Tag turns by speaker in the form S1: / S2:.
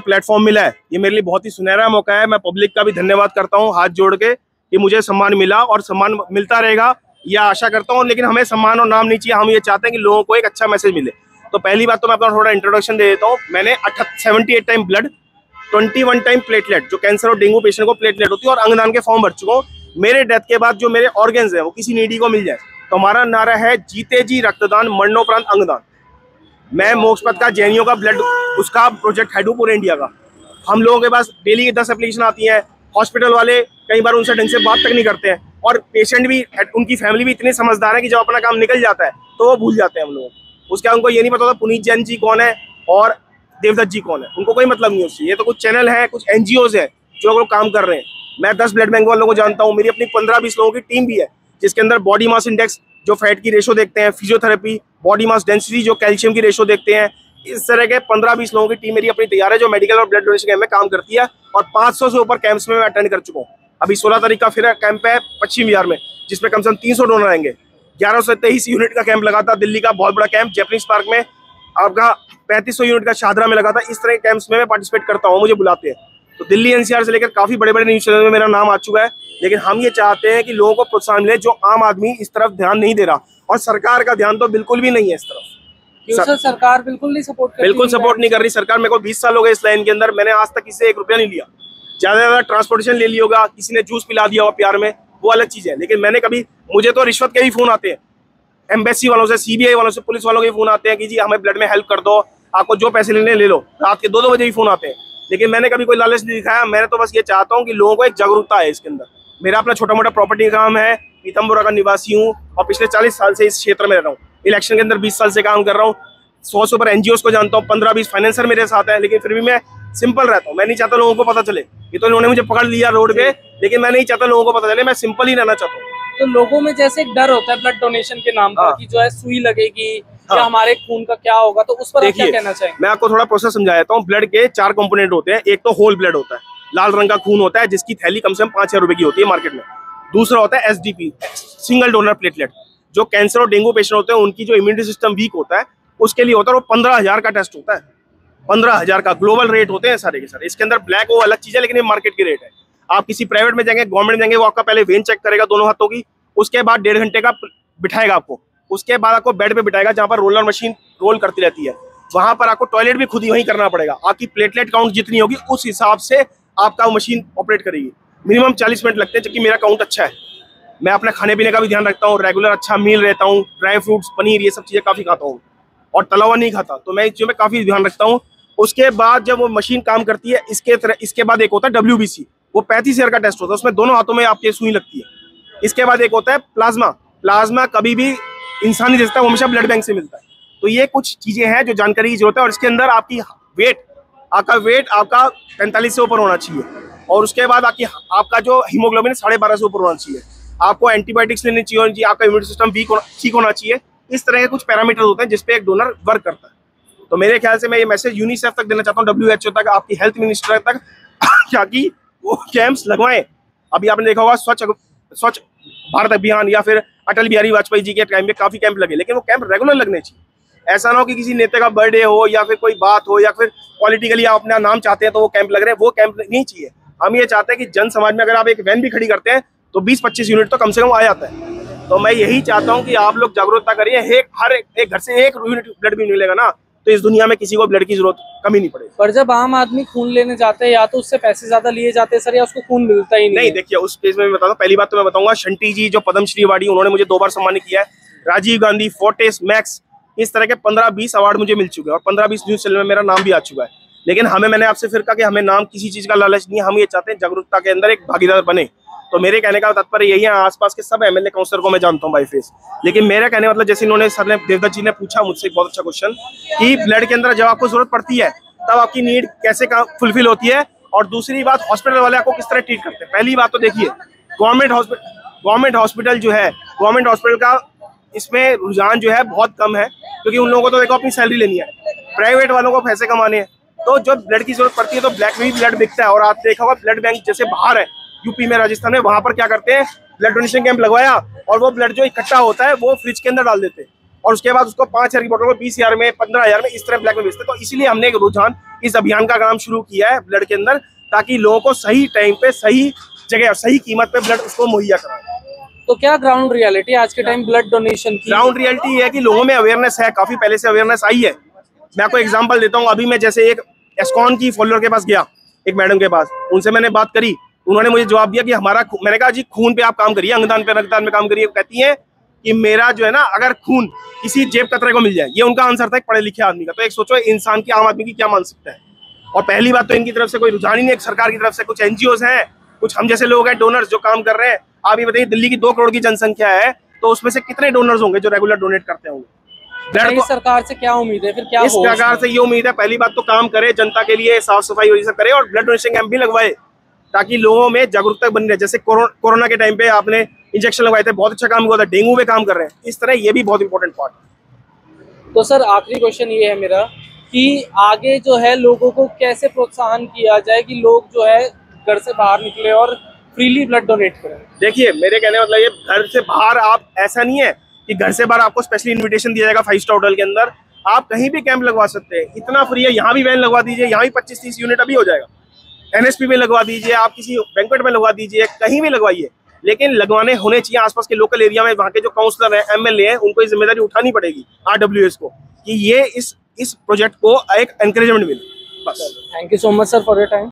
S1: Platform मिला है, ये मेरे लिए बहुत ही सुनहरा मौका है। मैं पब्लिक का भी धन्यवाद करता हूँ हाथ जोड़ के कि मुझे सम्मान मिला और सम्मान मिलता रहेगा, यह आशा करता हूँ। लेकिन हमें सम्मान और नाम नहीं चाहिए, हम ये चाहते हैं कि लोगों को एक अच्छा मैसेज मिले। तो पहली बात तो मैं अपना थोड़ा इंट्रोडक्शन दे देता हूँ। मैंने 78 टाइम ब्लड, 21 टाइम प्लेटलेट, जो कैंसर और डेंगू पेशेंट को प्लेटलेट होती है, और अंगदान के फॉर्म भर चुका हूँ। मेरे डेथ के बाद जो मेरे ऑर्गन्स है वो किसी नीडी को मिल जाए, तो हमारा नारा है जीते जी रक्तदान, मरणोपरांत अंगदान। मैं मोक्ष पथ का जेएनयू का ब्लड उसका प्रोजेक्ट हेड हूँ पूरे इंडिया का। हम लोगों के पास डेली की 10 एप्लीकेशन आती हैं। हॉस्पिटल वाले कई बार उनसे ढंग से बात तक नहीं करते हैं, और पेशेंट भी, उनकी फैमिली भी इतनी समझदार है कि जब अपना काम निकल जाता है तो वो भूल जाते हैं हम लोग। उसके उनको ये नहीं पता होता पुनीत जैन जी कौन है और देवदत्त जी कौन है, उनको कोई मतलब नहीं उससे। ये तो कुछ चैनल है, कुछ एनजीओज है जो लोग काम कर रहे हैं। मैं 10 ब्लड बैंक वालों को जानता हूँ। मेरी अपनी 15-20 लोगों की टीम भी है, जिसके अंदर बॉडी मास इंडेक्स, जो फैट की रेशो देखते हैं, फिजियोथेरेपी, बॉडी मास डेंसिटी, जो कैल्शियम की रेशो देखते हैं। इस तरह के 15-20 लोगों की टीम मेरी अपनी तैयार है, जो मेडिकल और ब्लड डोनेशन कैंप में काम करती है। और 500 से ऊपर कैंप्स में मैं अटेंड कर चुका हूँ। अभी 16 तारीख का फिर कैंप है पश्चिम बिहार में, जिसमें कम से कम 300 डोनर आएंगे। 11 से 23 यूनिट का कैंप लगा था दिल्ली का बहुत बड़ा कैंप, जैपनीज पार्क में आपका 3500 यूनिट का शाहदरा में लगा था। इस तरह के कैंप्स में मैं पार्टिसिपेट करता हूँ, मुझे बुलाते हैं। तो दिल्ली एनसीआर से लेकर काफी बड़े बड़े न्यूज चैनल में मेरा नाम आ चुका है। लेकिन हम ये चाहते हैं कि लोगों को प्रोत्साहन मिले, जो आम आदमी इस तरफ ध्यान नहीं दे रहा, और सरकार का ध्यान तो बिल्कुल भी नहीं है इस तरफ।
S2: सर सरकार बिल्कुल नहीं सपोर्ट कर रही,
S1: बिल्कुल सपोर्ट नहीं कर रही सरकार। मेरे को 20 साल हो गए इस लाइन के अंदर, मैंने आज तक किसी से 1 रुपया नहीं लिया। ज्यादा से ज्यादा ट्रांसपोर्टेशन ले लिया होगा, किसी ने जूस पिला दिया होगा प्यार में, वो अलग चीज है। लेकिन मैंने कभी, मुझे तो रिश्वत के भी फोन आते हैं, एम्बेसी वालों से, सीबीआई वालों से, पुलिस वालों के फोन आते हैं कि जी हमें ब्लड में हेल्प कर दो, आपको जो पैसे लेने ले लो। रात के 2-2 बजे भी फोन आते हैं। लेकिन मैंने कभी कोई लालच नहीं दिखाया। मैंने तो बस ये चाहता हूँ कि लोगों को एक जागरूकता है इसके अंदर। मेरा अपना छोटा मोटा प्रॉपर्टी का काम है, पीतमपुरा का निवासी हूँ, और पिछले 40 साल से इस क्षेत्र में रह रहा हूँ। इलेक्शन के अंदर 20 साल से काम कर रहा हूँ। 100 से ऊपर एनजीओस को जानता हूँ, 15-20 फाइनेंसर मेरे साथ है। लेकिन फिर भी मैं सिंपल रहता हूँ। मैं नहीं चाहता लोगों को पता चले। ये तो इन्होंने मुझे पकड़ लिया रोड पे, लेकिन मैं नहीं चाहता लोगों को पता चले। मैं सिंपल ही रहना चाहता हूँ।
S2: तो लोगों में जैसे एक डर होता है ब्लड डोनेशन के नाम पर कि जो है सुई लगेगी या हमारे खून का क्या होगा, तो उस पर आप क्या कहना चाहेंगे?
S1: मैं आपको थोड़ा प्रोसेस समझा देता हूँ। ब्लड के 4 कंपोनेंट होते हैं। एक तो होल ब्लड होता है, लाल रंग का खून होता है, जिसकी थैली कम से कम 5,000 रुपए की होती है मार्केट में। दूसरा होता है एसडीपी, सिंगल डोनर प्लेटलेट, जो कैंसर और डेंगू पेशेंट होते हैं, उनकी जो इम्यूनिटी सिस्टम वीक होता है, उसके लिए होता है। वो 15,000 का टेस्ट होता है, 15,000 का ग्लोबल रेट होते हैं सारे के सारे। इसके अंदर ब्लैक वो अलग चीज है, लेकिन ये मार्केट की रेट है। आप किसी प्राइवेट में जाएंगे, गवर्नमेंट में जाएंगे, वो आपका पहले वेन चेक करेगा दोनों हाथों की, उसके बाद 1.5 घंटे का बिठाएगा आपको, उसके बाद आपको बेड पे बिठाएगा जहाँ पर रोलर मशीन रोल करती रहती है। वहां पर आपको टॉयलेट भी खुद ही वहीं करना पड़ेगा। आपकी प्लेटलेट काउंट जितनी होगी उस हिसाब से आपका मशीन ऑपरेट करेगी। मिनिमम 40 मिनट लगते हैं, जबकि मेरा काउंट अच्छा है। मैं अपने खाने पीने का भी ध्यान रखता हूँ, रेगुलर अच्छा मील रहता हूँ, ड्राई फ्रूट्स, पनीर, ये सब चीजें काफी खाता हूँ, और तला हुआ नहीं खाता। तो मैं इस चीज में काफी ध्यान रखता हूँ। उसके बाद जब वो मशीन काम करती है, इसके बाद एक होता है WBC, वो 35,000 का टेस्ट होता है, उसमें दोनों हाथों में आपके सुई लगती है। इसके बाद एक होता है प्लाज्मा कभी भी इंसान नहीं दे सकता, वो हमेशा ब्लड बैंक से मिलता है। तो ये कुछ चीजें हैं जो जानकारी की जरूरत है। और इसके अंदर आपका वेट आपका 45 से ऊपर होना चाहिए, और उसके बाद आपका जो हीमोग्लोबिन 12.5 से ऊपर होना चाहिए। आपको एंटीबायोटिक्स लेनी चाहिए, आपका इम्यून सिस्टम ठीक होना चाहिए। इस तरह के कुछ पैरामीटर होते हैं जिसपे एक डोनर वर्क करता है। तो मेरे ख्याल से मैं ये मैसेज यूनिसेफ तक देना चाहता हूँ, WHO तक, आपकी हेल्थ मिनिस्टर तक, ताकि वो कैंप्स लगवाएं। अभी आपने देखा होगा स्वच्छ भारत अभियान या फिर अटल बिहारी वाजपेयी जी के टाइम में काफी कैंप लगे, लेकिन वो कैंप रेगुलर लगने चाहिए। ऐसा ना हो कि किसी नेता का बर्थडे हो या फिर कोई बात हो या फिर पॉलिटिकली आप अपना नाम चाहते हैं तो वो कैंप लग रहे हैं, वो कैंप नहीं चाहिए। हम ये चाहते हैं कि जन समाज में अगर आप एक वैन भी खड़ी करते हैं तो 20-25 यूनिट तो कम से कम आ जाता है। तो मैं यही चाहता हूँ कि आप लोग जागरूकता करिए। हर एक घर से 1 यूनिट ब्लड भी मिलेगा ना, तो इस दुनिया में किसी को ब्लड की जरूरत कमी नहीं पड़ेगी।
S2: पर जब आम आदमी खून लेने जाते हैं, या तो उससे पैसे ज्यादा लिए जाते हैं सर, या उसको खून मिलता ही नहीं।
S1: देखिए, उस केस में मैं बताता हूँ। पहली बात तो मैं बताऊंगा, शंटी जी जो पद्मश्री अवार्डी, उन्होंने मुझे 2 बार सम्मानित किया है। राजीव गांधी, फोर्टिस, मैक्स, इस तरह के 15-20 अवार्ड मुझे मिल चुके हैं, और 15-20 न्यूज चैनल में मेरा नाम भी आ चुका है। लेकिन मैंने आपसे फिर कहा कि हमें नाम किसी चीज का लालच नहीं है। हम ये चाहते हैं जागरूकता के अंदर एक भागीदार बने। तो मेरे कहने का तात्पर्य यही है। आसपास के सब एमएलए काउंसलर को मैं जानता हूँ बाई फेस, लेकिन मेरा कहने मतलब, जैसे इन्होंने देवदत्त जी ने पूछा मुझसे एक बहुत अच्छा क्वेश्चन, कि ब्लड के अंदर जब आपको जरूरत पड़ती है तब आपकी नीड कैसे फुलफिल होती है, और दूसरी बात हॉस्पिटल वाले आपको किस तरह ट्रीट करते हैं। पहली बात तो देखिए, गवर्नमेंट हॉस्पिटल जो है, गवर्नमेंट हॉस्पिटल का इसमें रुझान जो है बहुत कम है, क्योंकि उन लोगों को तो देखो अपनी सैलरी लेनी है, प्राइवेट वालों को पैसे कमाने हैं। तो जब ब्लड की जरूरत पड़ती है तो ब्लैक में भी ब्लड बिकता है। और आप देखा होगा ब्लड बैंक जैसे बाहर है, यूपी में, राजस्थान में, वहां पर क्या करते हैं, ब्लड डोनेशन कैंप लगवाया, और वो ब्लड जो इकट्ठा होता है वो फ्रिज के अंदर डाल देते हैं। और उसके बाद उसको 5,000 की बोतल को 20,000 में, 15,000 में इस तरह ब्लैक में बेचते। तो इसीलिए हमने एक रुझान इस अभियान का काम शुरू किया है ब्लड के अंदर, ताकि लोगों को सही टाइम पे, सही जगह, सही कीमत पे ब्लड उसको मुहैया कराएं।
S2: तो क्या ग्राउंड रियलिटी आज के टाइम ब्लड डोनेशन की?
S1: ग्राउंड रियलिटी है कि लोगों में अवेयरनेस है, काफी पहले से अवेयरनेस आई है। मैं आपको एग्जांपल देता हूँ। अभी मैं जैसे एक एस्कॉन की फॉलोअर के पास गया, एक मैडम के पास, उनसे मैंने बात करी, उन्होंने मुझे जवाब दिया कि हमारा, मैंने कहा जी खून पे आप काम करिए, अंगदान पे, रक्तदान में काम करिए। कहती है कि मेरा जो है ना, अगर खून किसी जेब कतरे को मिल जाए, ये उनका आंसर था एक पढ़े लिखे आदमी का। तो एक सोचो इंसान की, आम आदमी की क्या मानसिकता है। और पहली बात तो इनकी तरफ से कोई रुझान ही नहीं है सरकार की तरफ से। कुछ एनजीओ हैं, कुछ हम जैसे लोग हैं, डोनर्स जो काम कर रहे हैं। आप ये बताइए, दिल्ली की 2 करोड़ की जनसंख्या है, तो उसमें से कितने डोनर्स होंगे जो रेगुलर डोनेट करते होंगे?
S2: तो सरकार से क्या उम्मीद है फिर? क्या
S1: इस सरकार से ये उम्मीद है, पहली बात तो काम करे जनता के लिए, साफ सफाई और ये सब करे, और ब्लड डोनेशन कैंप भी लगवाए, ताकि लोगों में जागरूकता बनी रहे। जैसे कोरोना के टाइम पे आपने इंजेक्शन लगवाए थे, बहुत अच्छा काम हुआ था। डेंगू पे काम कर रहे हैं, इस तरह ये भी बहुत इंपॉर्टेंट पार्ट है।
S2: तो सर आखिरी क्वेश्चन ये है मेरा कि आगे जो है लोगों को कैसे प्रोत्साहन किया जाए कि लोग जो है घर से बाहर निकले और फ्रीली ब्लड डोनेट करें?
S1: देखिए, मेरे कहने का मतलब ये, घर से बाहर आप, ऐसा नहीं है कि घर से बाहर आपको स्पेशली इन्विटेशन दिया जाएगा 5 स्टार होटल के अंदर। आप कहीं भी कैंप लगवा सकते हैं, इतना फ्री है। यहाँ भी वैन लगवा दीजिए, यहाँ भी 25-30 यूनिट अभी हो जाएगा। NSP में लगवा दीजिए, आप किसी बैंक्वेट में लगवा दीजिए, कहीं भी लगवाइए, लेकिन लगवाने होने चाहिए आसपास के लोकल एरिया में। वहाँ के जो काउंसलर हैं, MLA हैं, उनको ये जिम्मेदारी उठानी पड़ेगी RWS को, कि ये इस प्रोजेक्ट को एक एनकरेजमेंट मिले। बस।
S2: Thank you so much sir for your time.